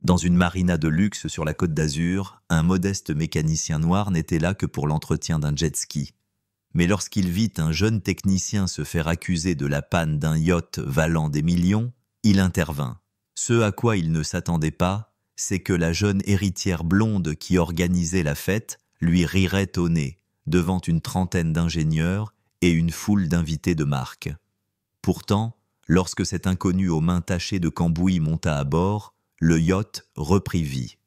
Dans une marina de luxe sur la Côte d'Azur, un modeste mécanicien noir n'était là que pour l'entretien d'un jet-ski. Mais lorsqu'il vit un jeune technicien se faire accuser de la panne d'un yacht valant des millions, il intervint. Ce à quoi il ne s'attendait pas, c'est que la jeune héritière blonde qui organisait la fête lui rirait au nez, devant une trentaine d'ingénieurs et une foule d'invités de marque. Pourtant, lorsque cet inconnu aux mains tachées de cambouis monta à bord, le yacht reprit vie.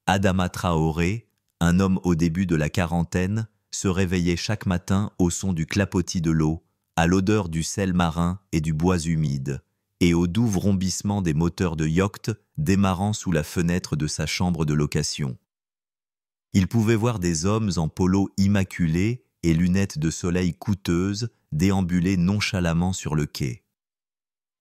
Adama Traoré, un homme au début de la quarantaine, se réveillait chaque matin au son du clapotis de l'eau, à l'odeur du sel marin et du bois humide, et au doux vrombissement des moteurs de yacht démarrant sous la fenêtre de sa chambre de location. Il pouvait voir des hommes en polo immaculé et lunettes de soleil coûteuses déambuler nonchalamment sur le quai.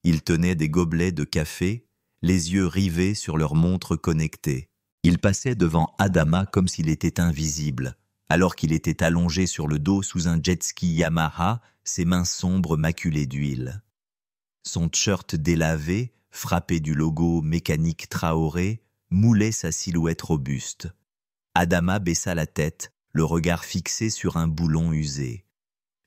Ils tenaient des gobelets de café, les yeux rivés sur leurs montres connectées. Il passait devant Adama comme s'il était invisible, alors qu'il était allongé sur le dos sous un jet-ski Yamaha, ses mains sombres maculées d'huile. Son t-shirt délavé, frappé du logo mécanique Traoré, moulait sa silhouette robuste. Adama baissa la tête, le regard fixé sur un boulon usé.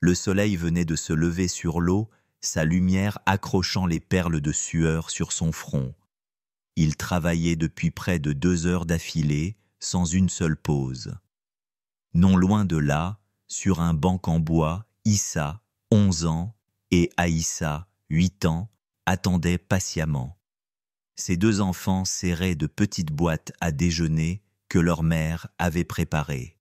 Le soleil venait de se lever sur l'eau, sa lumière accrochant les perles de sueur sur son front. Il travaillait depuis près de 2 heures d'affilée, sans une seule pause. Non loin de là, sur un banc en bois, Issa, 11 ans, et Aïssa, 8 ans, attendaient patiemment. Ces 2 enfants serraient de petites boîtes à déjeuner que leur mère avait préparées.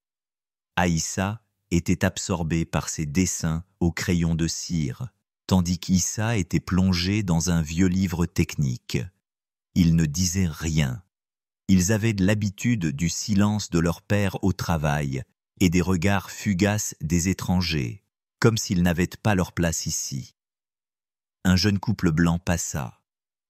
Aïssa était absorbée par ses dessins au crayon de cire, tandis qu'Issa était plongé dans un vieux livre technique. Ils ne disaient rien. Ils avaient l'habitude du silence de leur père au travail et des regards fugaces des étrangers, comme s'ils n'avaient pas leur place ici. Un jeune couple blanc passa.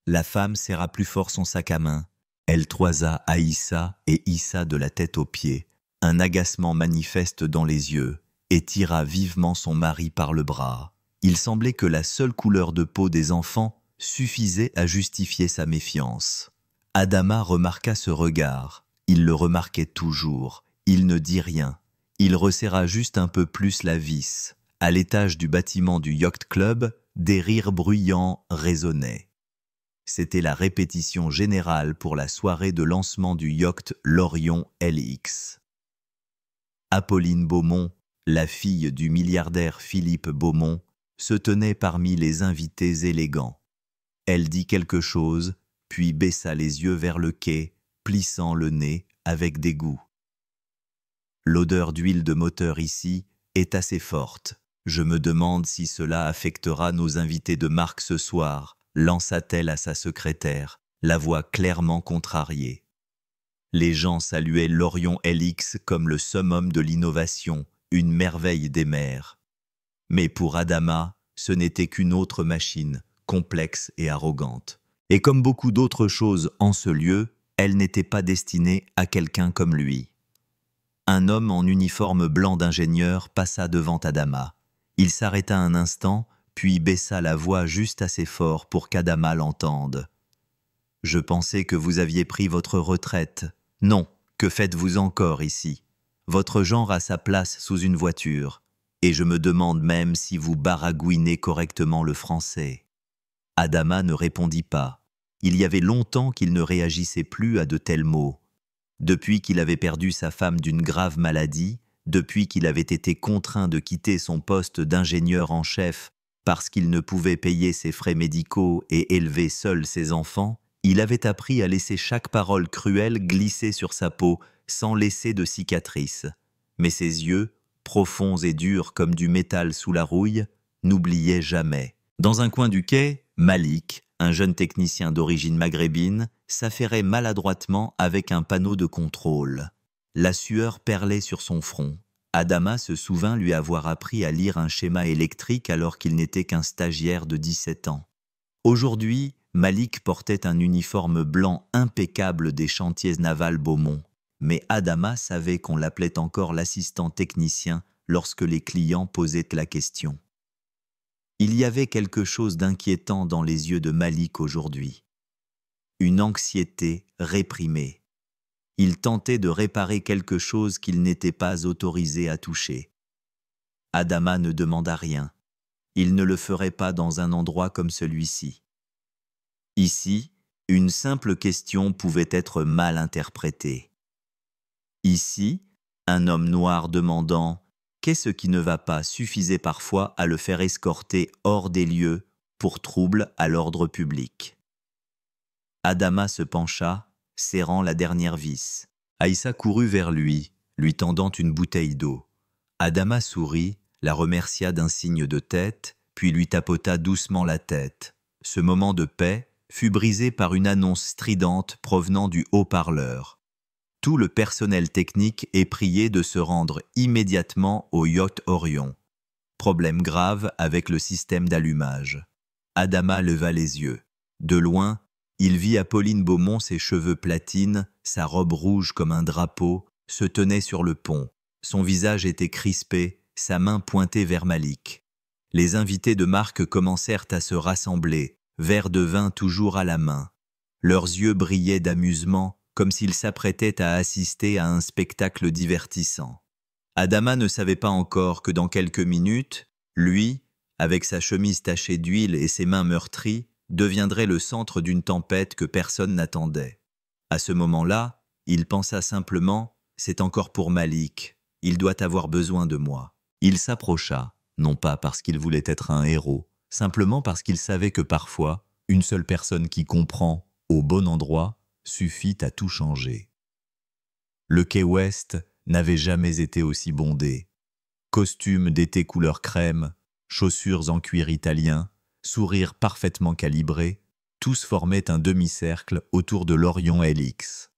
La femme serra plus fort son sac à main. Elle toisa Aïssa et Issa de la tête aux pieds, un agacement manifeste dans les yeux, et tira vivement son mari par le bras. Il semblait que la seule couleur de peau des enfants suffisait à justifier sa méfiance. Adama remarqua ce regard. Il le remarquait toujours. Il ne dit rien. Il resserra juste un peu plus la vis. À l'étage du bâtiment du Yacht Club, des rires bruyants résonnaient. C'était la répétition générale pour la soirée de lancement du yacht L'Orion LX. Apolline Beaumont, la fille du milliardaire Philippe Beaumont, se tenait parmi les invités élégants. Elle dit quelque chose, puis baissa les yeux vers le quai, plissant le nez avec dégoût. L'odeur d'huile de moteur ici est assez forte. Je me demande si cela affectera nos invités de marque ce soir, lança-t-elle à sa secrétaire, la voix clairement contrariée. Les gens saluaient l'Orion LX comme le summum de l'innovation, une merveille des mers. Mais pour Adama, ce n'était qu'une autre machine, complexe et arrogante. Et comme beaucoup d'autres choses en ce lieu, elle n'était pas destinée à quelqu'un comme lui. Un homme en uniforme blanc d'ingénieur passa devant Adama. Il s'arrêta un instant, puis baissa la voix juste assez fort pour qu'Adama l'entende. « Je pensais que vous aviez pris votre retraite. Non, que faites-vous encore ici? Votre genre a sa place sous une voiture. Et je me demande même si vous baragouinez correctement le français. » Adama ne répondit pas. Il y avait longtemps qu'il ne réagissait plus à de tels mots. Depuis qu'il avait perdu sa femme d'une grave maladie, depuis qu'il avait été contraint de quitter son poste d'ingénieur en chef parce qu'il ne pouvait payer ses frais médicaux et élever seul ses enfants, il avait appris à laisser chaque parole cruelle glisser sur sa peau sans laisser de cicatrices. Mais ses yeux, profonds et durs comme du métal sous la rouille, n'oubliaient jamais. Dans un coin du quai, Malik, un jeune technicien d'origine maghrébine, s'affairait maladroitement avec un panneau de contrôle. La sueur perlait sur son front. Adama se souvint lui avoir appris à lire un schéma électrique alors qu'il n'était qu'un stagiaire de 17 ans. Aujourd'hui, Malik portait un uniforme blanc impeccable des chantiers navals Beaumont. Mais Adama savait qu'on l'appelait encore l'assistant technicien lorsque les clients posaient la question. Il y avait quelque chose d'inquiétant dans les yeux de Malik aujourd'hui. une anxiété réprimée. Il tentait de réparer quelque chose qu'il n'était pas autorisé à toucher. Adama ne demanda rien. Il ne le ferait pas dans un endroit comme celui-ci. Ici, une simple question pouvait être mal interprétée. Ici, un homme noir demandant « Qu'est-ce qui ne va pas ?» suffisait parfois à le faire escorter hors des lieux pour trouble à l'ordre public. Adama se pencha, serrant la dernière vis. Aïssa courut vers lui, lui tendant une bouteille d'eau. Adama sourit, la remercia d'un signe de tête, puis lui tapota doucement la tête. Ce moment de paix fut brisé par une annonce stridente provenant du haut-parleur. Tout le personnel technique est prié de se rendre immédiatement au yacht Orion. Problème grave avec le système d'allumage. Adama leva les yeux. De loin, il vit Apolline Beaumont, ses cheveux platines, sa robe rouge comme un drapeau, se tenait sur le pont. Son visage était crispé, sa main pointée vers Malik. Les invités de marque commencèrent à se rassembler, verre de vin toujours à la main. Leurs yeux brillaient d'amusement, comme s'ils s'apprêtaient à assister à un spectacle divertissant. Adama ne savait pas encore que dans quelques minutes, lui, avec sa chemise tachée d'huile et ses mains meurtries, deviendrait le centre d'une tempête que personne n'attendait. À ce moment-là, il pensa simplement « C'est encore pour Malik, il doit avoir besoin de moi ». Il s'approcha, non pas parce qu'il voulait être un héros, simplement parce qu'il savait que parfois, une seule personne qui comprend, au bon endroit, suffit à tout changer. Le quai Ouest n'avait jamais été aussi bondé. Costumes d'été couleur crème, chaussures en cuir italien, sourire parfaitement calibré, tous formaient un demi-cercle autour de l'Orion LX.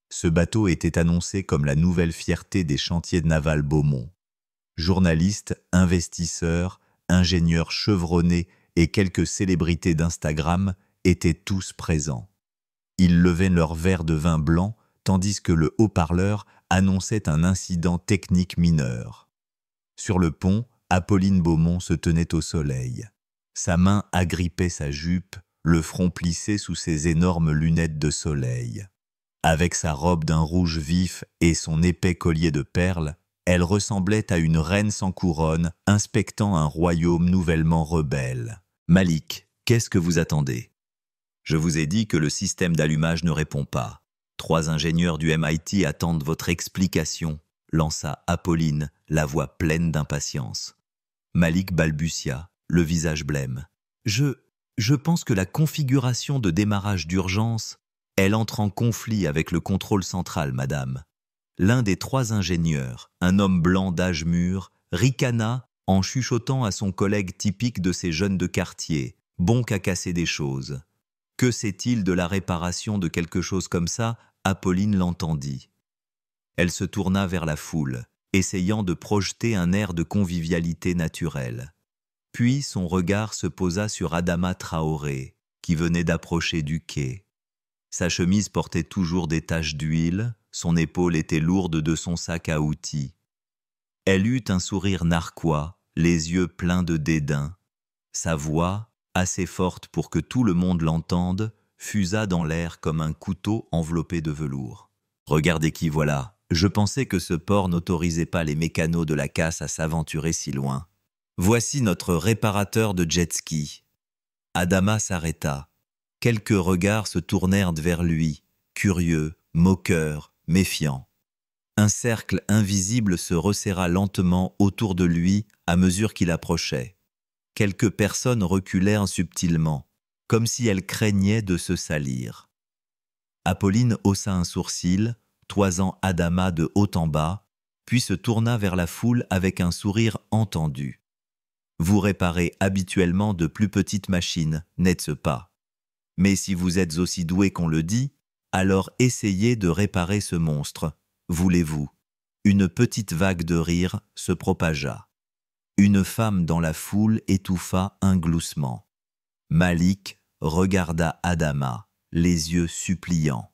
Ce bateau était annoncé comme la nouvelle fierté des chantiers navals Beaumont. Journalistes, investisseurs, ingénieurs chevronnés et quelques célébrités d'Instagram étaient tous présents. Ils levaient leur verre de vin blanc tandis que le haut-parleur annonçait un incident technique mineur. Sur le pont, Apolline Beaumont se tenait au soleil. Sa main agrippait sa jupe, le front plissé sous ses énormes lunettes de soleil. Avec sa robe d'un rouge vif et son épais collier de perles, elle ressemblait à une reine sans couronne inspectant un royaume nouvellement rebelle. « Malik, qu'est-ce que vous attendez ? Je vous ai dit que le système d'allumage ne répond pas. 3 ingénieurs du MIT attendent votre explication, lança Apolline, la voix pleine d'impatience. Malik balbutia, le visage blême. Je pense que la configuration de démarrage d'urgence, elle entre en conflit avec le contrôle central, madame. L'un des 3 ingénieurs, un homme blanc d'âge mûr, ricana en chuchotant à son collègue typique de ces jeunes de quartier, bon qu'à casser des choses. Que sait-il de la réparation de quelque chose comme ça? Apolline l'entendit. Elle se tourna vers la foule, essayant de projeter un air de convivialité naturelle. Puis son regard se posa sur Adama Traoré, qui venait d'approcher du quai. Sa chemise portait toujours des taches d'huile, son épaule était lourde de son sac à outils. Elle eut un sourire narquois, les yeux pleins de dédain. Sa voix, assez forte pour que tout le monde l'entende, fusa dans l'air comme un couteau enveloppé de velours. « Regardez qui voilà. Je pensais que ce port n'autorisait pas les mécanos de la casse à s'aventurer si loin. Voici notre réparateur de jet-ski. » Adama s'arrêta. Quelques regards se tournèrent vers lui, curieux, moqueurs, méfiants. Un cercle invisible se resserra lentement autour de lui à mesure qu'il approchait. Quelques personnes reculèrent subtilement, comme si elles craignaient de se salir. Apolline haussa un sourcil, toisant Adama de haut en bas, puis se tourna vers la foule avec un sourire entendu. « Vous réparez habituellement de plus petites machines, n'est-ce pas? Mais si vous êtes aussi doué qu'on le dit, alors essayez de réparer ce monstre. Voulez-vous » Une petite vague de rire se propagea. Une femme dans la foule étouffa un gloussement. Malik regarda Adama, les yeux suppliants.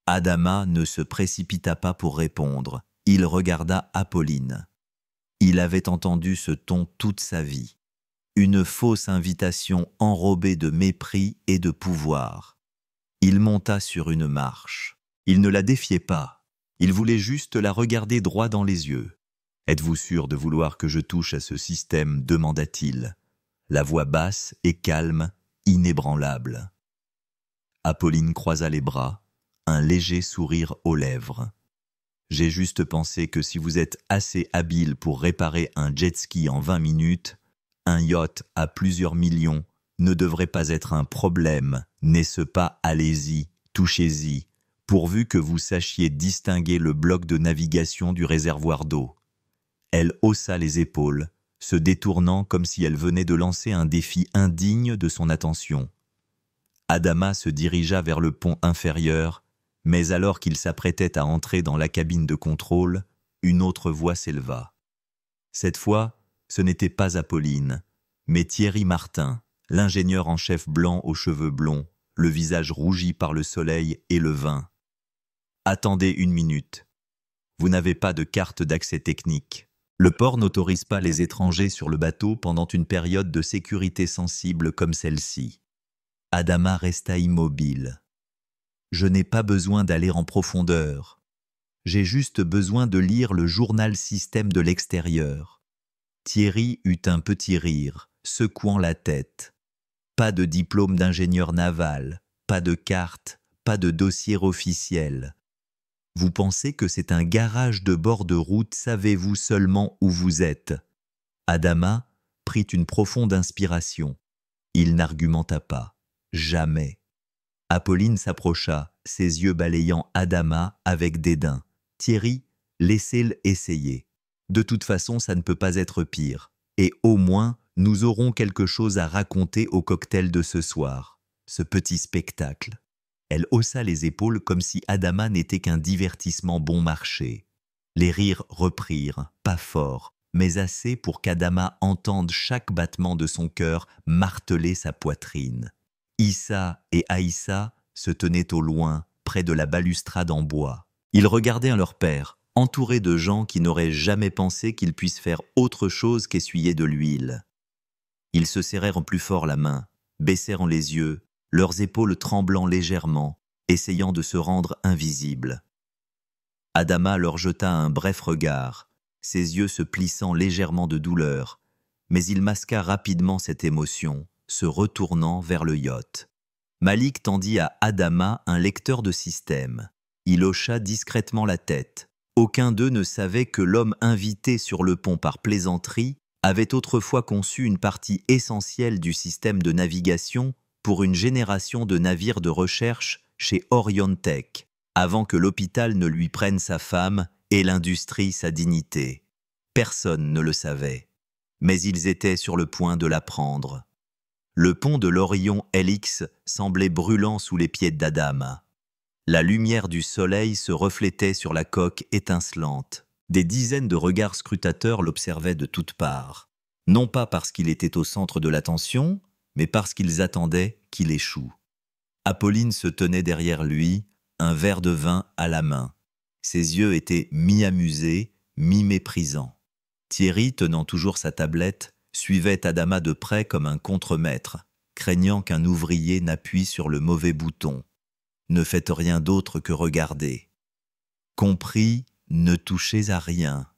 Adama ne se précipita pas pour répondre. Il regarda Apolline. Il avait entendu ce ton toute sa vie. Une fausse invitation enrobée de mépris et de pouvoir. Il monta sur une marche. Il ne la défiait pas. Il voulait juste la regarder droit dans les yeux. « Êtes-vous sûr de vouloir que je touche à ce système ?» demanda-t-il. La voix basse et calme, inébranlable. Apolline croisa les bras, un léger sourire aux lèvres. « J'ai juste pensé que si vous êtes assez habile pour réparer un jet-ski en 20 minutes, un yacht à plusieurs millions ne devrait pas être un problème, n'est-ce pas? Allez-y, touchez-y, pourvu que vous sachiez distinguer le bloc de navigation du réservoir d'eau. » Elle haussa les épaules, se détournant comme si elle venait de lancer un défi indigne de son attention. Adama se dirigea vers le pont inférieur, mais alors qu'il s'apprêtait à entrer dans la cabine de contrôle, une autre voix s'éleva. Cette fois, ce n'était pas Apolline, mais Thierry Martin, l'ingénieur en chef blanc aux cheveux blonds, le visage rougi par le soleil et le vin. « Attendez une minute. Vous n'avez pas de carte d'accès technique. Le port n'autorise pas les étrangers sur le bateau pendant une période de sécurité sensible comme celle-ci. » Adama resta immobile. « Je n'ai pas besoin d'aller en profondeur. J'ai juste besoin de lire le journal système de l'extérieur. » Thierry eut un petit rire, secouant la tête. Pas de diplôme d'ingénieur naval, pas de carte, pas de dossier officiel. Vous pensez que c'est un garage de bord de route, savez-vous seulement où vous êtes? Adama prit une profonde inspiration. Il n'argumenta pas. Jamais. Apolline s'approcha, ses yeux balayant Adama avec dédain. Thierry, laissez-le essayer. De toute façon, ça ne peut pas être pire. Et au moins, nous aurons quelque chose à raconter au cocktail de ce soir. Ce petit spectacle. Elle haussa les épaules comme si Adama n'était qu'un divertissement bon marché. Les rires reprirent, pas fort, mais assez pour qu'Adama entende chaque battement de son cœur marteler sa poitrine. Issa et Aïssa se tenaient au loin, près de la balustrade en bois. Ils regardaient leur père, entouré de gens qui n'auraient jamais pensé qu'il puisse faire autre chose qu'essuyer de l'huile. Ils se serrèrent plus fort la main, baissèrent les yeux, leurs épaules tremblant légèrement, essayant de se rendre invisibles. Adama leur jeta un bref regard, ses yeux se plissant légèrement de douleur, mais il masqua rapidement cette émotion, se retournant vers le yacht. Malik tendit à Adama un lecteur de système. Il hocha discrètement la tête. Aucun d'eux ne savait que l'homme invité sur le pont par plaisanterie avait autrefois conçu une partie essentielle du système de navigation pour une génération de navires de recherche chez Oriontech, avant que l'hôpital ne lui prenne sa femme et l'industrie sa dignité. Personne ne le savait, mais ils étaient sur le point de l'apprendre. Le pont de l'Orion LX semblait brûlant sous les pieds d'Adama. La lumière du soleil se reflétait sur la coque étincelante. Des dizaines de regards scrutateurs l'observaient de toutes parts, non pas parce qu'il était au centre de l'attention, mais parce qu'ils attendaient qu'il échoue. Apolline se tenait derrière lui, un verre de vin à la main. Ses yeux étaient mi-amusés, mi-méprisants. Thierry, tenant toujours sa tablette, suivait Adama de près comme un contremaître, craignant qu'un ouvrier n'appuie sur le mauvais bouton. Ne faites rien d'autre que regarder. Compris, ne touchez à rien.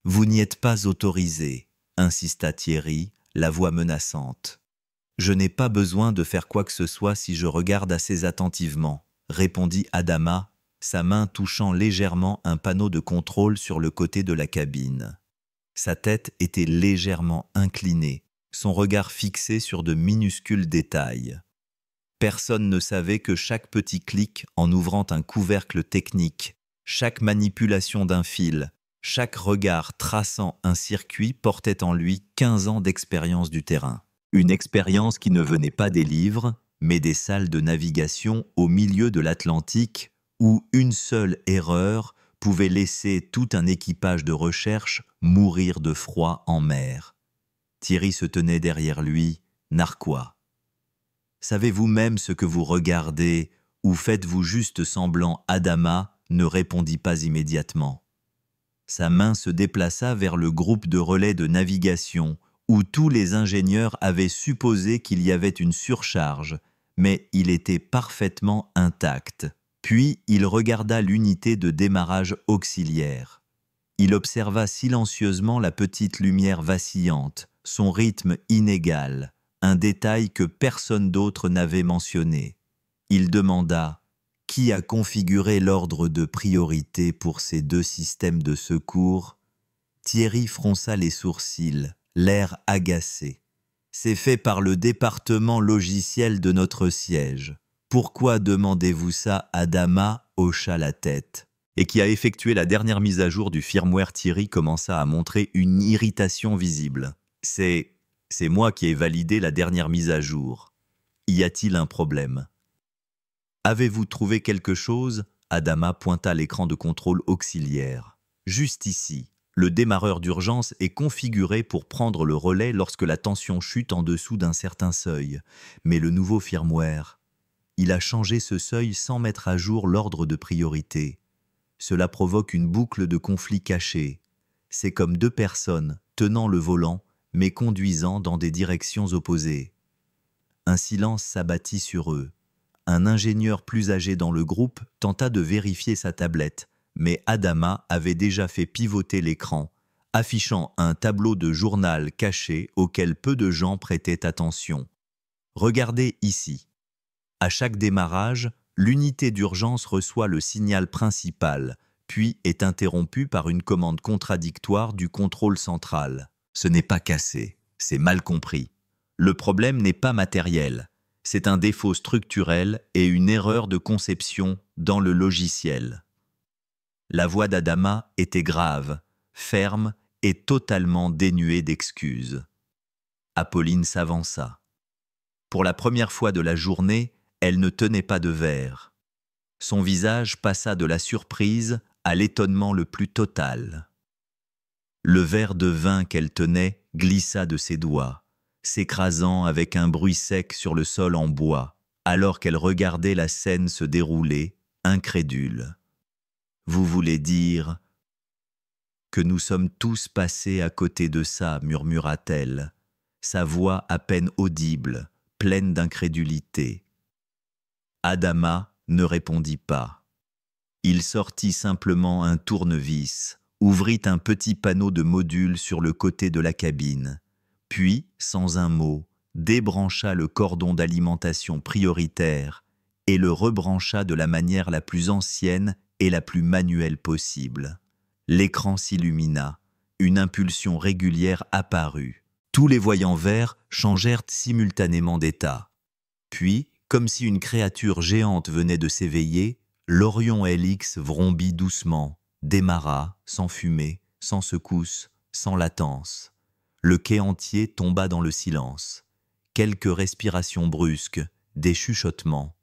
Vous n'y êtes pas autorisé, insista Thierry, la voix menaçante. Je n'ai pas besoin de faire quoi que ce soit si je regarde assez attentivement, répondit Adama, sa main touchant légèrement un panneau de contrôle sur le côté de la cabine. Sa tête était légèrement inclinée, son regard fixé sur de minuscules détails. Personne ne savait que chaque petit clic en ouvrant un couvercle technique, chaque manipulation d'un fil, chaque regard traçant un circuit portait en lui 15 ans d'expérience du terrain. Une expérience qui ne venait pas des livres, mais des salles de navigation au milieu de l'Atlantique où une seule erreur pouvait laisser tout un équipage de recherche mourir de froid en mer. Thierry se tenait derrière lui, narquois. Savez-vous même ce que vous regardez ou faites-vous juste semblant? Adama ne répondit pas immédiatement. Sa main se déplaça vers le groupe de relais de navigation où tous les ingénieurs avaient supposé qu'il y avait une surcharge, mais il était parfaitement intact. Puis il regarda l'unité de démarrage auxiliaire. Il observa silencieusement la petite lumière vacillante, son rythme inégal, un détail que personne d'autre n'avait mentionné. Il demanda « Qui a configuré l'ordre de priorité pour ces deux systèmes de secours ?» Thierry fronça les sourcils, l'air agacé. « C'est fait par le département logiciel de notre siège. Pourquoi demandez-vous ça ?» Adama hocha la tête. Et qui a effectué la dernière mise à jour du firmware. Thierry commença à montrer une irritation visible. C'est moi qui ai validé la dernière mise à jour. Y a-t-il un problème? Avez-vous trouvé quelque chose? Adama pointa l'écran de contrôle auxiliaire. Juste ici. Le démarreur d'urgence est configuré pour prendre le relais lorsque la tension chute en dessous d'un certain seuil. Mais le nouveau firmware, il a changé ce seuil sans mettre à jour l'ordre de priorité. Cela provoque une boucle de conflit caché. C'est comme deux personnes tenant le volant, mais conduisant dans des directions opposées. Un silence s'abattit sur eux. Un ingénieur plus âgé dans le groupe tenta de vérifier sa tablette, mais Adama avait déjà fait pivoter l'écran, affichant un tableau de journal caché auquel peu de gens prêtaient attention. Regardez ici. À chaque démarrage, l'unité d'urgence reçoit le signal principal, puis est interrompue par une commande contradictoire du contrôle central. Ce n'est pas cassé, c'est mal compris. Le problème n'est pas matériel, c'est un défaut structurel et une erreur de conception dans le logiciel. La voix d'Adama était grave, ferme et totalement dénuée d'excuses. Apolline s'avança. Pour la première fois de la journée, elle ne tenait pas de verre. Son visage passa de la surprise à l'étonnement le plus total. Le verre de vin qu'elle tenait glissa de ses doigts, s'écrasant avec un bruit sec sur le sol en bois, alors qu'elle regardait la scène se dérouler, incrédule. « Vous voulez dire que nous sommes tous passés à côté de ça, murmura-t-elle, sa voix à peine audible, pleine d'incrédulité. Adama ne répondit pas. Il sortit simplement un tournevis, ouvrit un petit panneau de module sur le côté de la cabine, puis, sans un mot, débrancha le cordon d'alimentation prioritaire et le rebrancha de la manière la plus ancienne et la plus manuelle possible. L'écran s'illumina, une impulsion régulière apparut. Tous les voyants verts changèrent simultanément d'état. Puis, comme si une créature géante venait de s'éveiller, l'Orion LX vrombit doucement, démarra, sans fumée, sans secousse, sans latence. Le quai entier tomba dans le silence. Quelques respirations brusques, des chuchotements.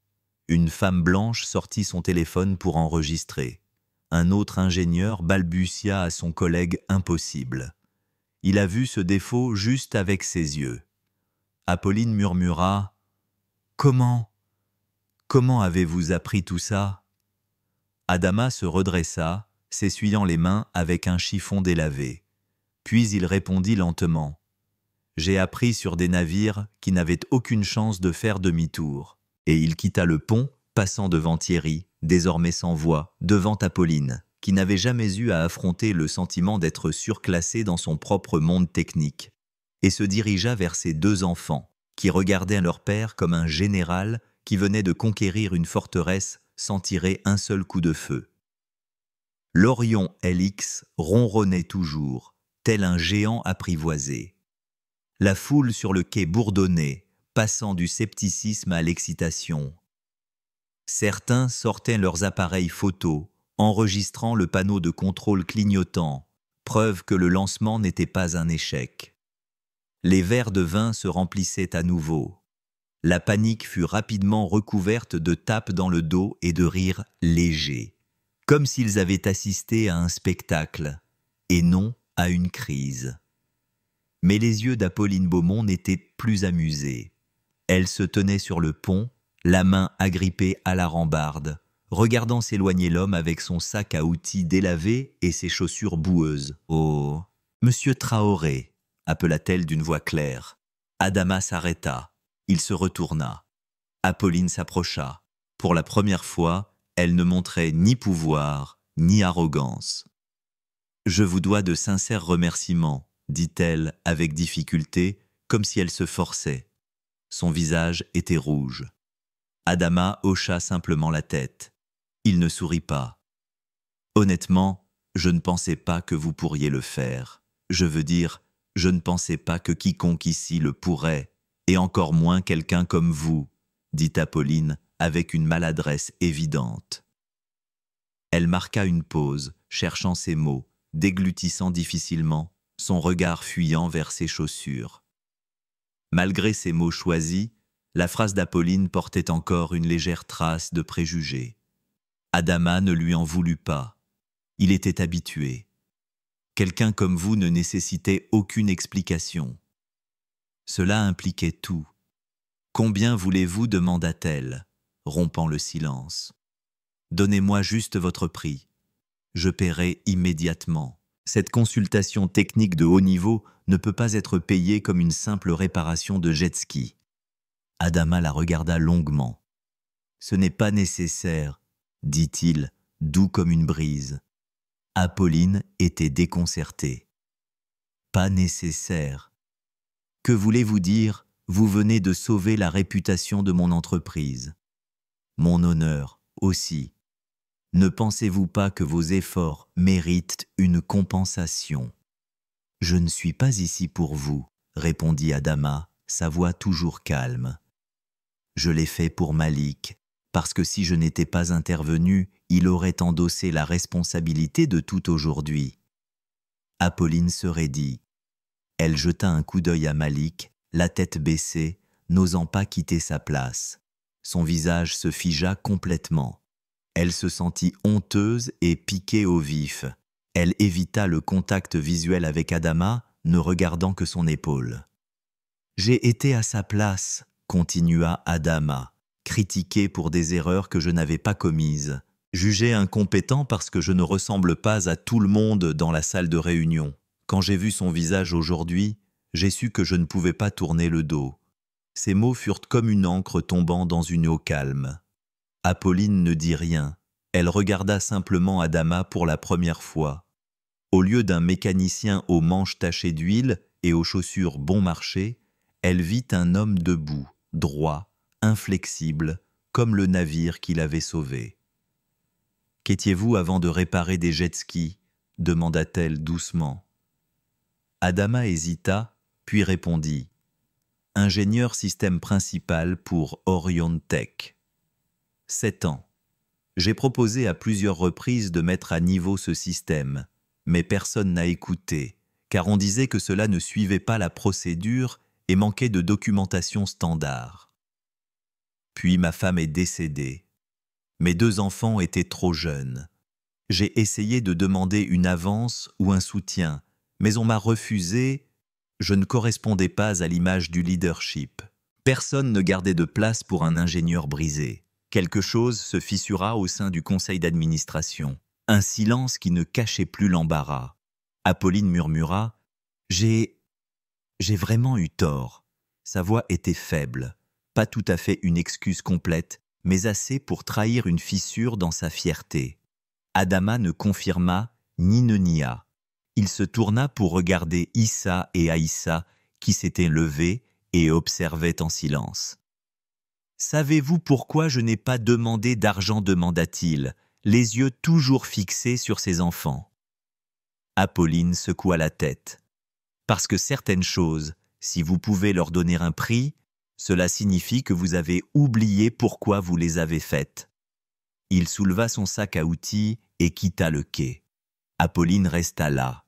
Une femme blanche sortit son téléphone pour enregistrer. Un autre ingénieur balbutia à son collègue impossible. Il a vu ce défaut juste avec ses yeux. Apolline murmura « Comment avez-vous appris tout ça ?» Adama se redressa, s'essuyant les mains avec un chiffon délavé. Puis il répondit lentement « J'ai appris sur des navires qui n'avaient aucune chance de faire demi-tour. » Et il quitta le pont, passant devant Thierry, désormais sans voix, devant Apolline, qui n'avait jamais eu à affronter le sentiment d'être surclassé dans son propre monde technique, et se dirigea vers ses deux enfants, qui regardaient leur père comme un général qui venait de conquérir une forteresse sans tirer un seul coup de feu. L'Orion LX ronronnait toujours, tel un géant apprivoisé. La foule sur le quai bourdonnait, passant du scepticisme à l'excitation. Certains sortaient leurs appareils photo, enregistrant le panneau de contrôle clignotant, preuve que le lancement n'était pas un échec. Les verres de vin se remplissaient à nouveau. La panique fut rapidement recouverte de tapes dans le dos et de rires légers, comme s'ils avaient assisté à un spectacle, et non à une crise. Mais les yeux d'Apolline Beaumont n'étaient plus amusés. Elle se tenait sur le pont, la main agrippée à la rambarde, regardant s'éloigner l'homme avec son sac à outils délavé et ses chaussures boueuses. « Oh, Monsieur Traoré !» appela-t-elle d'une voix claire. Adama s'arrêta. Il se retourna. Apolline s'approcha. Pour la première fois, elle ne montrait ni pouvoir, ni arrogance. « Je vous dois de sincères remerciements », dit-elle avec difficulté, comme si elle se forçait. Son visage était rouge. Adama hocha simplement la tête. Il ne sourit pas. « Honnêtement, je ne pensais pas que vous pourriez le faire. Je veux dire, je ne pensais pas que quiconque ici le pourrait, et encore moins quelqu'un comme vous, » dit Apolline avec une maladresse évidente. Elle marqua une pause, cherchant ses mots, déglutissant difficilement, son regard fuyant vers ses chaussures. Malgré ces mots choisis, la phrase d'Apolline portait encore une légère trace de préjugé. Adama ne lui en voulut pas. Il était habitué. Quelqu'un comme vous ne nécessitait aucune explication. Cela impliquait tout. « Combien voulez-vous » demanda-t-elle, rompant le silence. « Donnez-moi juste votre prix. Je paierai immédiatement. Cette consultation technique de haut niveau ne peut pas être payée comme une simple réparation de jet ski. » Adama la regarda longuement. « Ce n'est pas nécessaire, » dit-il, doux comme une brise. Apolline était déconcertée. « Pas nécessaire. Que voulez-vous dire ? Vous venez de sauver la réputation de mon entreprise. Mon honneur aussi. Ne pensez-vous pas que vos efforts méritent une compensation ? » « Je ne suis pas ici pour vous, » répondit Adama, sa voix toujours calme. « Je l'ai fait pour Malik, parce que si je n'étais pas intervenu, il aurait endossé la responsabilité de tout aujourd'hui. » Apolline se raidit. Elle jeta un coup d'œil à Malik, la tête baissée, n'osant pas quitter sa place. Son visage se figea complètement. Elle se sentit honteuse et piquée au vif. Elle évita le contact visuel avec Adama, ne regardant que son épaule. « J'ai été à sa place, » continua Adama, critiqué pour des erreurs que je n'avais pas commises, jugé incompétent parce que je ne ressemble pas à tout le monde dans la salle de réunion. Quand j'ai vu son visage aujourd'hui, j'ai su que je ne pouvais pas tourner le dos. Ces mots furent comme une encre tombant dans une eau calme. Apolline ne dit rien. Elle regarda simplement Adama pour la première fois. Au lieu d'un mécanicien aux manches tachées d'huile et aux chaussures bon marché, elle vit un homme debout, droit, inflexible, comme le navire qui l'avait sauvé. « Qu'étiez-vous avant de réparer des jet-skis » demanda-t-elle doucement. Adama hésita, puis répondit « Ingénieur système principal pour Orion Tech. 7 ans. J'ai proposé à plusieurs reprises de mettre à niveau ce système, mais personne n'a écouté, car on disait que cela ne suivait pas la procédure et manquait de documentation standard. Puis ma femme est décédée. Mes 2 enfants étaient trop jeunes. J'ai essayé de demander une avance ou un soutien, mais on m'a refusé. Je ne correspondais pas à l'image du leadership. Personne ne gardait de place pour un ingénieur brisé. Quelque chose se fissura au sein du conseil d'administration. Un silence qui ne cachait plus l'embarras. Apolline murmura « J'ai vraiment eu tort. » Sa voix était faible, pas tout à fait une excuse complète, mais assez pour trahir une fissure dans sa fierté. Adama ne confirma ni ne nia. Il se tourna pour regarder Issa et Aïssa qui s'étaient levés et observaient en silence. « Savez-vous pourquoi je n'ai pas demandé d'argent » demanda-t-il, les yeux toujours fixés sur ses enfants. Apolline secoua la tête. « Parce que certaines choses, si vous pouvez leur donner un prix, cela signifie que vous avez oublié pourquoi vous les avez faites. » Il souleva son sac à outils et quitta le quai. Apolline resta là.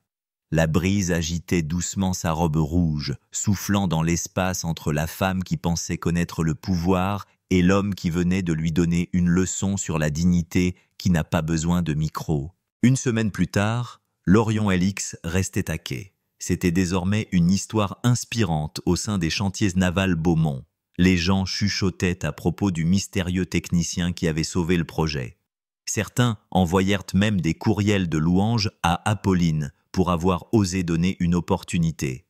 La brise agitait doucement sa robe rouge, soufflant dans l'espace entre la femme qui pensait connaître le pouvoir et l'homme qui venait de lui donner une leçon sur la dignité qui n'a pas besoin de micro. Une semaine plus tard, l'Orion LX restait à quai. C'était désormais une histoire inspirante au sein des chantiers navals Beaumont. Les gens chuchotaient à propos du mystérieux technicien qui avait sauvé le projet. Certains envoyèrent même des courriels de louanges à Apolline pour avoir osé donner une opportunité.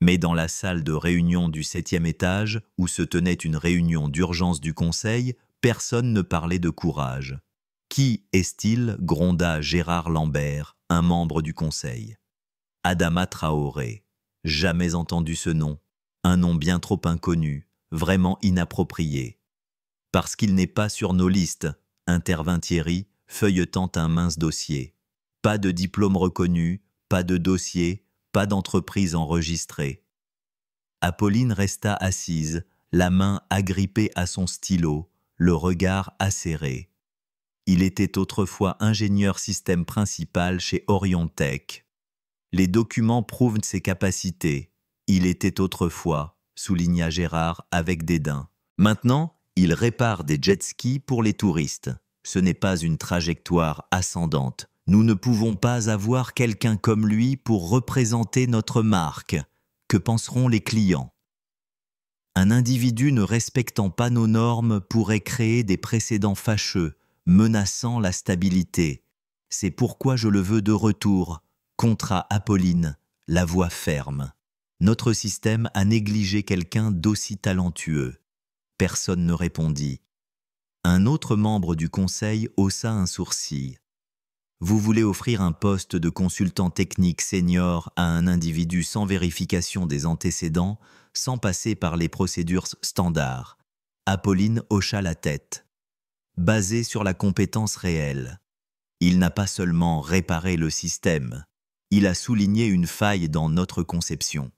Mais dans la salle de réunion du 7e étage, où se tenait une réunion d'urgence du conseil, personne ne parlait de courage. « Qui est-il » gronda Gérard Lambert, un membre du conseil. « Adama Traoré. Jamais entendu ce nom. Un nom bien trop inconnu, vraiment inapproprié. »« Parce qu'il n'est pas sur nos listes », intervint Thierry, feuilletant un mince dossier. « Pas de diplôme reconnu, pas de dossier, pas d'entreprise enregistrée. » Apolline resta assise, la main agrippée à son stylo, le regard acéré. Il était autrefois ingénieur système principal chez Orion Tech. Les documents prouvent ses capacités. Il était autrefois, souligna Gérard avec dédain. Maintenant, il répare des jet-skis pour les touristes. Ce n'est pas une trajectoire ascendante. Nous ne pouvons pas avoir quelqu'un comme lui pour représenter notre marque. Que penseront les clients? Un individu ne respectant pas nos normes pourrait créer des précédents fâcheux, menaçant la stabilité. C'est pourquoi je le veux de retour. Contra Apolline, la voix ferme. Notre système a négligé quelqu'un d'aussi talentueux. Personne ne répondit. Un autre membre du conseil haussa un sourcil. Vous voulez offrir un poste de consultant technique senior à un individu sans vérification des antécédents, sans passer par les procédures standards. Apolline hocha la tête. Basé sur la compétence réelle. Il n'a pas seulement réparé le système, il a souligné une faille dans notre conception.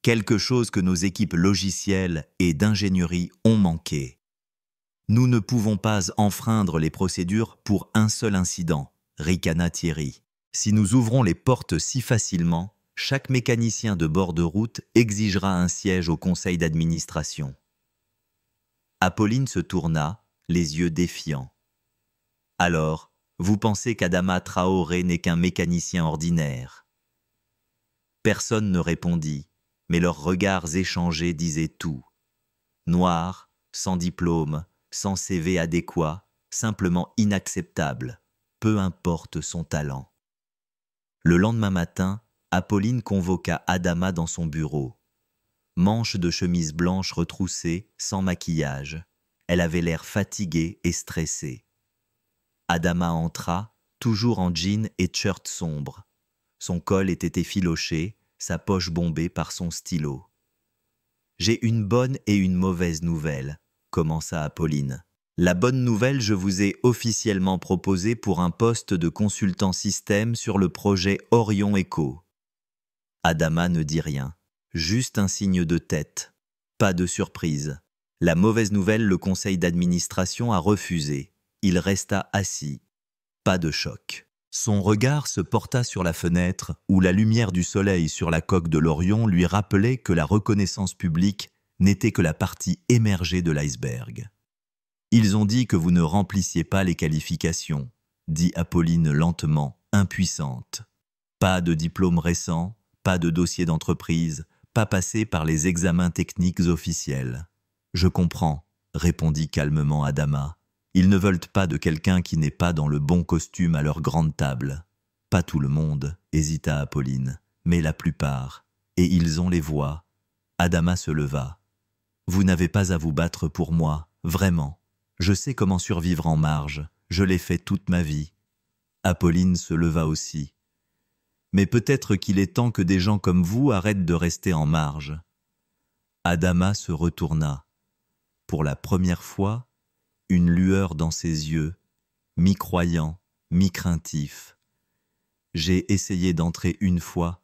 Quelque chose que nos équipes logicielles et d'ingénierie ont manqué. Nous ne pouvons pas enfreindre les procédures pour un seul incident, ricana Thierry. Si nous ouvrons les portes si facilement, chaque mécanicien de bord de route exigera un siège au conseil d'administration. Apolline se tourna, les yeux défiants. Alors, vous pensez qu'Adama Traoré n'est qu'un mécanicien ordinaire? Personne ne répondit, mais leurs regards échangés disaient tout. Noir, sans diplôme, sans CV adéquat, simplement inacceptable, peu importe son talent. Le lendemain matin, Apolline convoqua Adama dans son bureau. Manche de chemise blanche retroussée, sans maquillage. Elle avait l'air fatiguée et stressée. Adama entra, toujours en jean et t-shirt sombre. Son col était effiloché, sa poche bombée par son stylo. « J'ai une bonne et une mauvaise nouvelle », commença Apolline. « La bonne nouvelle, je vous ai officiellement proposé pour un poste de consultant système sur le projet Orion Echo. » Adama ne dit rien, juste un signe de tête. Pas de surprise. La mauvaise nouvelle, le conseil d'administration a refusé. Il resta assis. Pas de choc. Son regard se porta sur la fenêtre où la lumière du soleil sur la coque de l'Orion lui rappelait que la reconnaissance publique n'était que la partie émergée de l'iceberg. « Ils ont dit que vous ne remplissiez pas les qualifications », dit Apolline lentement, impuissante. « Pas de diplôme récent, pas de dossier d'entreprise, pas passé par les examens techniques officiels. »« Je comprends », répondit calmement Adama. « Ils ne veulent pas de quelqu'un qui n'est pas dans le bon costume à leur grande table. »« Pas tout le monde, » hésita Apolline, « mais la plupart. Et ils ont les voix. » Adama se leva. « Vous n'avez pas à vous battre pour moi, vraiment. Je sais comment survivre en marge. Je l'ai fait toute ma vie. » Apolline se leva aussi. « Mais peut-être qu'il est temps que des gens comme vous arrêtent de rester en marge. » Adama se retourna. Pour la première fois, une lueur dans ses yeux, mi-croyant, mi-craintif. « J'ai essayé d'entrer une fois,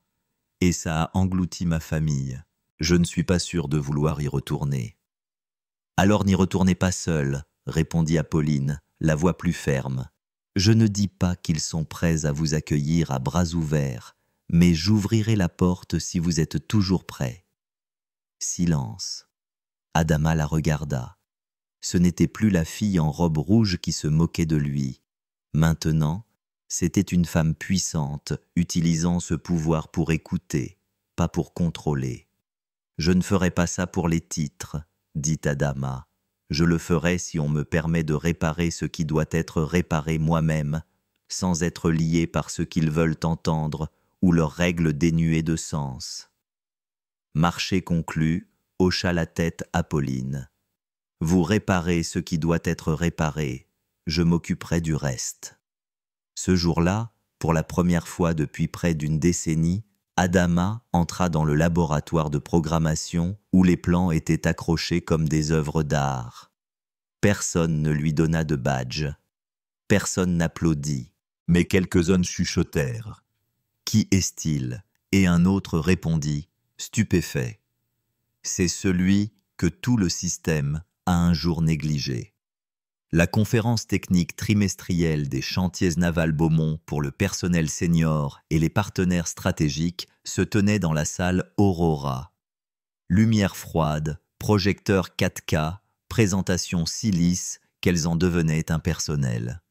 et ça a englouti ma famille. Je ne suis pas sûr de vouloir y retourner. »« Alors n'y retournez pas seul, » répondit Apolline, la voix plus ferme. « Je ne dis pas qu'ils sont prêts à vous accueillir à bras ouverts, mais j'ouvrirai la porte si vous êtes toujours prêts. » Silence. Adama la regarda. Ce n'était plus la fille en robe rouge qui se moquait de lui. Maintenant, c'était une femme puissante, utilisant ce pouvoir pour écouter, pas pour contrôler. « Je ne ferai pas ça pour les titres, » dit Adama. « Je le ferai si on me permet de réparer ce qui doit être réparé moi-même, sans être lié par ce qu'ils veulent entendre ou leurs règles dénuées de sens. » Marché conclu, hocha la tête Apolline. Vous réparez ce qui doit être réparé, je m'occuperai du reste. Ce jour-là, pour la première fois depuis près d'une décennie, Adama entra dans le laboratoire de programmation où les plans étaient accrochés comme des œuvres d'art. Personne ne lui donna de badge. Personne n'applaudit, mais quelques-uns chuchotèrent. « Qui est-il » Et un autre répondit, stupéfait. « C'est celui que tout le système a un jour négligé. » La conférence technique trimestrielle des chantiers navals Beaumont pour le personnel senior et les partenaires stratégiques se tenait dans la salle Aurora. Lumière froide, projecteur 4K, présentation si lisse qu'elles en devenaient impersonnelles.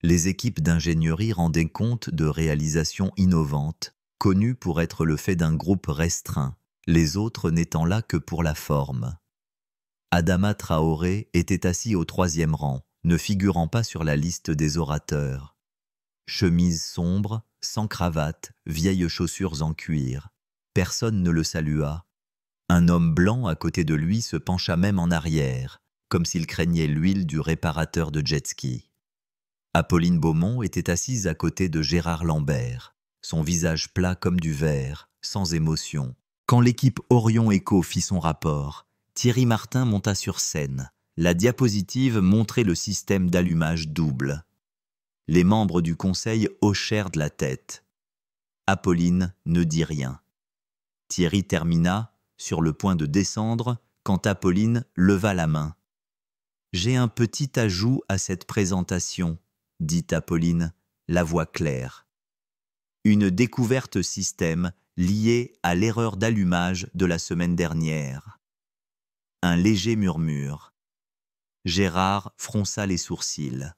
Les équipes d'ingénierie rendaient compte de réalisations innovantes, connues pour être le fait d'un groupe restreint, les autres n'étant là que pour la forme. Adama Traoré était assis au 3e rang, ne figurant pas sur la liste des orateurs. Chemise sombre, sans cravate, vieilles chaussures en cuir. Personne ne le salua. Un homme blanc à côté de lui se pencha même en arrière, comme s'il craignait l'huile du réparateur de jet-ski. Apolline Beaumont était assise à côté de Gérard Lambert, son visage plat comme du verre, sans émotion. Quand l'équipe Orion Echo fit son rapport, Thierry Martin monta sur scène. La diapositive montrait le système d'allumage double. Les membres du conseil hochèrent de la tête. Apolline ne dit rien. Thierry termina, sur le point de descendre, quand Apolline leva la main. « J'ai un petit ajout à cette présentation », dit Apolline, la voix claire. Une découverte système liée à l'erreur d'allumage de la semaine dernière. Un léger murmure. Gérard fronça les sourcils.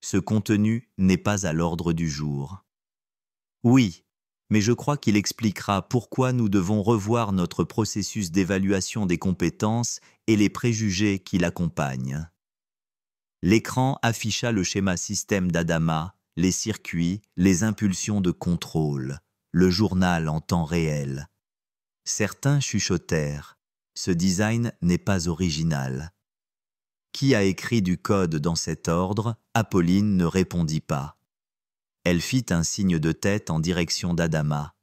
Ce contenu n'est pas à l'ordre du jour. Oui, mais je crois qu'il expliquera pourquoi nous devons revoir notre processus d'évaluation des compétences et les préjugés qui l'accompagnent. L'écran afficha le schéma système d'Adama, les circuits, les impulsions de contrôle, le journal en temps réel. Certains chuchotèrent. Ce design n'est pas original. Qui a écrit du code dans cet ordre? Apolline ne répondit pas. Elle fit un signe de tête en direction d'Adama.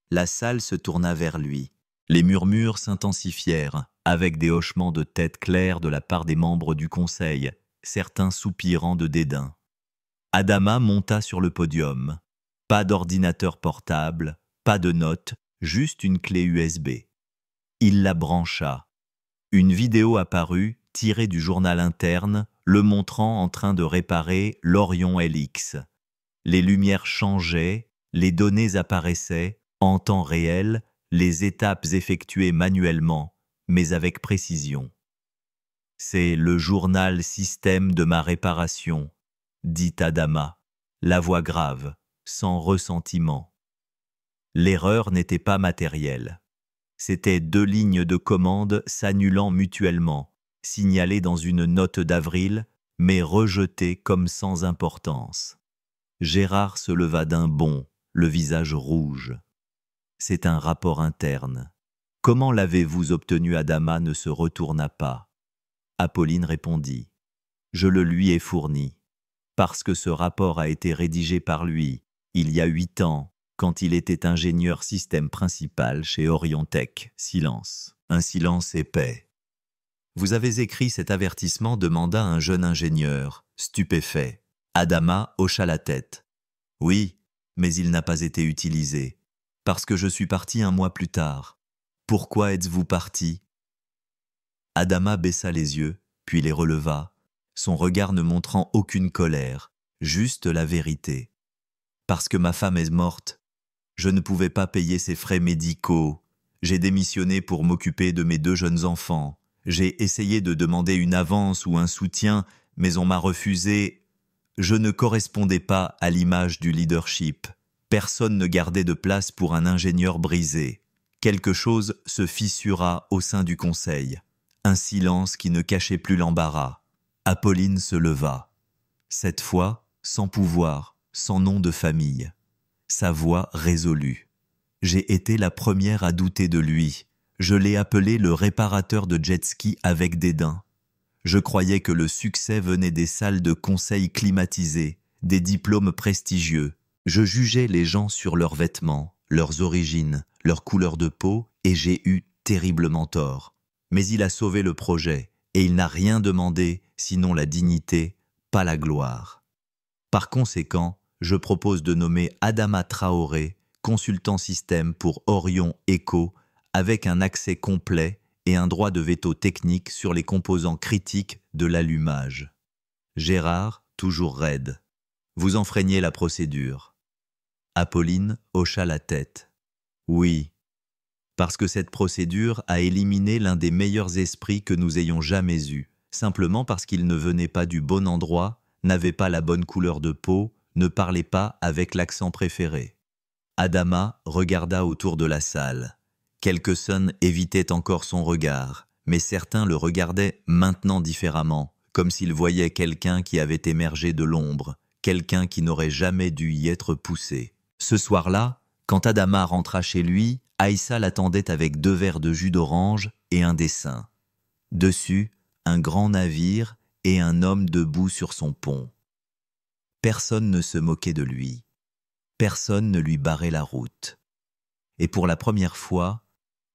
La salle se tourna vers lui. Les murmures s'intensifièrent, avec des hochements de tête clairs de la part des membres du conseil, certains soupirant de dédain. Adama monta sur le podium. Pas d'ordinateur portable, pas de notes, juste une clé USB. Il la brancha. Une vidéo apparut, tirée du journal interne, le montrant en train de réparer l'Orion LX. Les lumières changeaient, les données apparaissaient, en temps réel, les étapes effectuées manuellement, mais avec précision. « C'est le journal système de ma réparation », dit Adama, la voix grave, sans ressentiment. L'erreur n'était pas matérielle. C'étaient 2 lignes de commande s'annulant mutuellement, signalées dans une note d'avril, mais rejetées comme sans importance. Gérard se leva d'un bond, le visage rouge. « C'est un rapport interne. Comment l'avez-vous obtenu » Adama ne se retourna pas. Apolline répondit. « Je le lui ai fourni. Parce que ce rapport a été rédigé par lui, il y a 8 ans, quand il était ingénieur système principal chez Orion Tech. » Silence. Un silence épais. « Vous avez écrit cet avertissement » demanda un jeune ingénieur, stupéfait. Adama hocha la tête. « Oui, mais il n'a pas été utilisé. Parce que je suis parti 1 mois plus tard. Pourquoi êtes-vous parti » Adama baissa les yeux, puis les releva, son regard ne montrant aucune colère, juste la vérité. « Parce que ma femme est morte. Je ne pouvais pas payer ses frais médicaux. J'ai démissionné pour m'occuper de mes 2 jeunes enfants. J'ai essayé de demander une avance ou un soutien, mais on m'a refusé. Je ne correspondais pas à l'image du leadership. Personne ne gardait de place pour un ingénieur brisé. Quelque chose se fissura au sein du conseil. Un silence qui ne cachait plus l'embarras. Apolline se leva. Cette fois, sans pouvoir, sans nom de famille. Sa voix résolue. « J'ai été la première à douter de lui. Je l'ai appelé le réparateur de jet-ski avec dédain. Je croyais que le succès venait des salles de conseil climatisées, des diplômes prestigieux. Je jugeais les gens sur leurs vêtements, leurs origines, leur couleur de peau, et j'ai eu terriblement tort. Mais il a sauvé le projet, et il n'a rien demandé, sinon la dignité, pas la gloire. Par conséquent, je propose de nommer Adama Traoré, consultant système pour Orion Eco, avec un accès complet et un droit de veto technique sur les composants critiques de l'allumage. Gérard, toujours raide. Vous enfreignez la procédure. Apolline hocha la tête. Oui, parce que cette procédure a éliminé l'un des meilleurs esprits que nous ayons jamais eus, simplement parce qu'il ne venait pas du bon endroit, n'avait pas la bonne couleur de peau, ne parlait pas avec l'accent préféré. Adama regarda autour de la salle. Quelques-uns évitaient encore son regard, mais certains le regardaient maintenant différemment, comme s'ils voyaient quelqu'un qui avait émergé de l'ombre, quelqu'un qui n'aurait jamais dû y être poussé. Ce soir-là, quand Adama rentra chez lui, Aïssa l'attendait avec 2 verres de jus d'orange et un dessin. Dessus, un grand navire et un homme debout sur son pont. Personne ne se moquait de lui. Personne ne lui barrait la route. Et pour la première fois,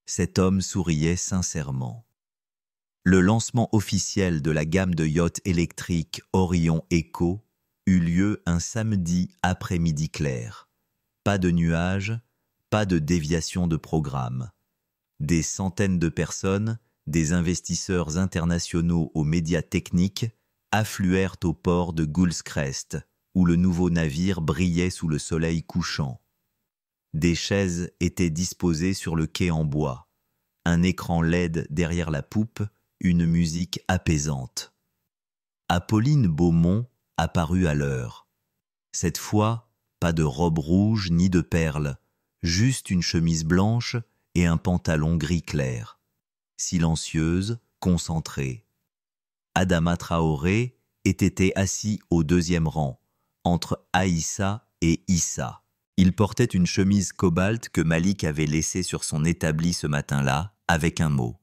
cet homme souriait sincèrement. Le lancement officiel de la gamme de yachts électriques Orion Eco eut lieu un samedi après-midi clair. Pas de nuages, pas de déviation de programme. Des centaines de personnes, des investisseurs internationaux aux médias techniques, affluèrent au port de Goulscrest, où le nouveau navire brillait sous le soleil couchant. Des chaises étaient disposées sur le quai en bois, un écran LED derrière la poupe, une musique apaisante. Apolline Beaumont apparut à l'heure. Cette fois, pas de robe rouge ni de perles, juste une chemise blanche et un pantalon gris clair. Silencieuse, concentrée. Adama Traoré était assis au 2e rang, entre Aïssa et Issa. Il portait une chemise cobalt que Malik avait laissée sur son établi ce matin-là, avec un mot.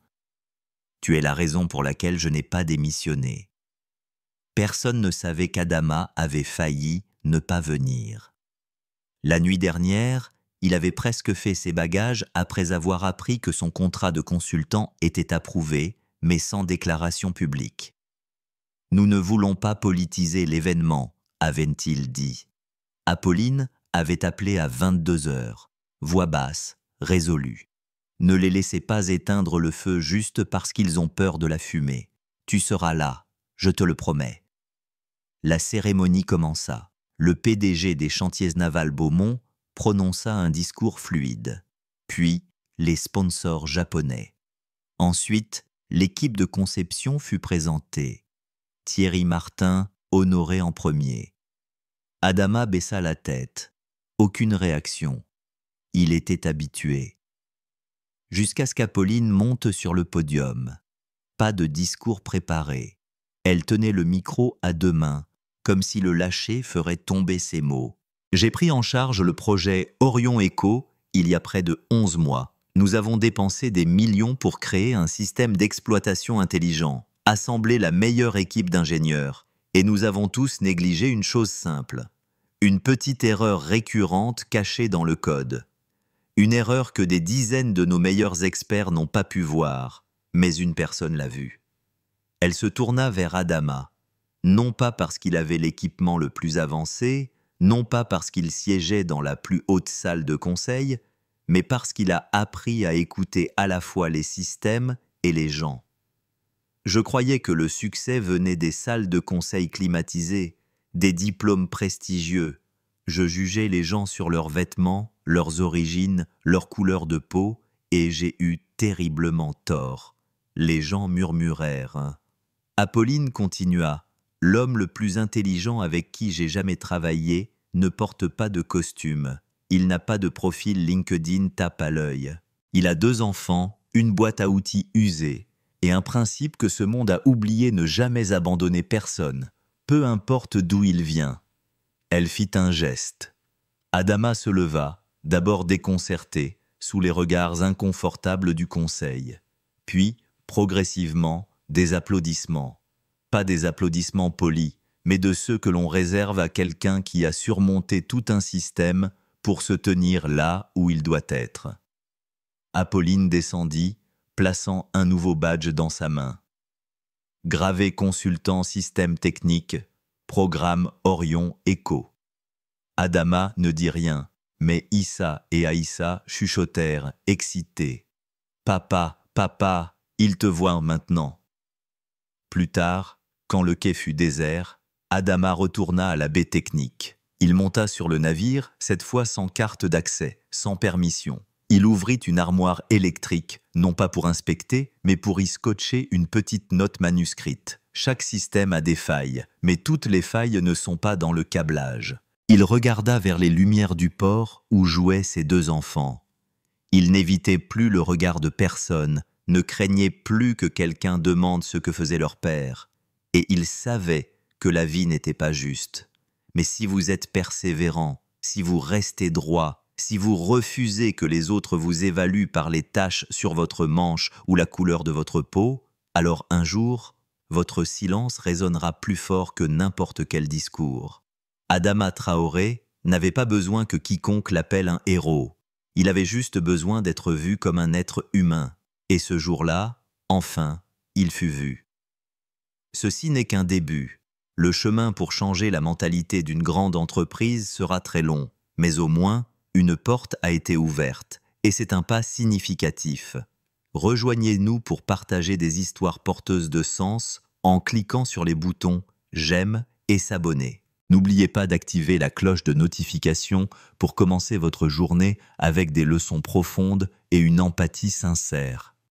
« Tu es la raison pour laquelle je n'ai pas démissionné. » Personne ne savait qu'Adama avait failli ne pas venir. La nuit dernière, il avait presque fait ses bagages après avoir appris que son contrat de consultant était approuvé, mais sans déclaration publique. « Nous ne voulons pas politiser l'événement », avait-il dit. Apolline avait appelé à 22 heures, voix basse, résolue. Ne les laissez pas éteindre le feu juste parce qu'ils ont peur de la fumée. Tu seras là, je te le promets. La cérémonie commença. Le PDG des chantiers navals Beaumont prononça un discours fluide. Puis, les sponsors japonais. Ensuite, l'équipe de conception fut présentée. Thierry Martin honoré en premier. Adama baissa la tête. Aucune réaction. Il était habitué. Jusqu'à ce qu'Apolline monte sur le podium. Pas de discours préparé. Elle tenait le micro à 2 mains, comme si le lâcher ferait tomber ses mots. J'ai pris en charge le projet Orion Eco il y a près de 11 mois. Nous avons dépensé des millions pour créer un système d'exploitation intelligent, assembler la meilleure équipe d'ingénieurs, et nous avons tous négligé une chose simple. Une petite erreur récurrente cachée dans le code. Une erreur que des dizaines de nos meilleurs experts n'ont pas pu voir, mais une personne l'a vue. Elle se tourna vers Adama, non pas parce qu'il avait l'équipement le plus avancé, non pas parce qu'il siégeait dans la plus haute salle de conseil, mais parce qu'il a appris à écouter à la fois les systèmes et les gens. Je croyais que le succès venait des salles de conseil climatisées, des diplômes prestigieux. Je jugeais les gens sur leurs vêtements, leurs origines, leur couleur de peau, et j'ai eu terriblement tort. Les gens murmurèrent. Apolline continua. L'homme le plus intelligent avec qui j'ai jamais travaillé ne porte pas de costume. Il n'a pas de profil LinkedIn tape à l'œil. Il a 2 enfants, une boîte à outils usée, et un principe que ce monde a oublié: ne jamais abandonner personne, peu importe d'où il vient. Elle fit un geste. Adama se leva, d'abord déconcerté, sous les regards inconfortables du conseil. Puis, progressivement, des applaudissements. Pas des applaudissements polis, mais de ceux que l'on réserve à quelqu'un qui a surmonté tout un système pour se tenir là où il doit être. Apolline descendit, plaçant un nouveau badge dans sa main. Gravé consultant système technique, programme Orion Echo. Adama ne dit rien, mais Issa et Aïssa chuchotèrent, excités. « Papa, papa, il te voit maintenant !» Plus tard, quand le quai fut désert, Adama retourna à la baie technique. Il monta sur le navire, cette fois sans carte d'accès, sans permission. Il ouvrit une armoire électrique, non pas pour inspecter, mais pour y scotcher une petite note manuscrite. Chaque système a des failles, mais toutes les failles ne sont pas dans le câblage. Il regarda vers les lumières du port où jouaient ses deux enfants. Il n'évitait plus le regard de personne, ne craignait plus que quelqu'un demande ce que faisait leur père. Et il savait que la vie n'était pas juste. Mais si vous êtes persévérant, si vous restez droit, si vous refusez que les autres vous évaluent par les taches sur votre manche ou la couleur de votre peau, alors un jour, votre silence résonnera plus fort que n'importe quel discours. Adama Traoré n'avait pas besoin que quiconque l'appelle un héros. Il avait juste besoin d'être vu comme un être humain. Et ce jour-là, enfin, il fut vu. Ceci n'est qu'un début. Le chemin pour changer la mentalité d'une grande entreprise sera très long, mais au moins, une porte a été ouverte, et c'est un pas significatif. Rejoignez-nous pour partager des histoires porteuses de sens en cliquant sur les boutons « J'aime » et « S'abonner ». N'oubliez pas d'activer la cloche de notification pour commencer votre journée avec des leçons profondes et une empathie sincère.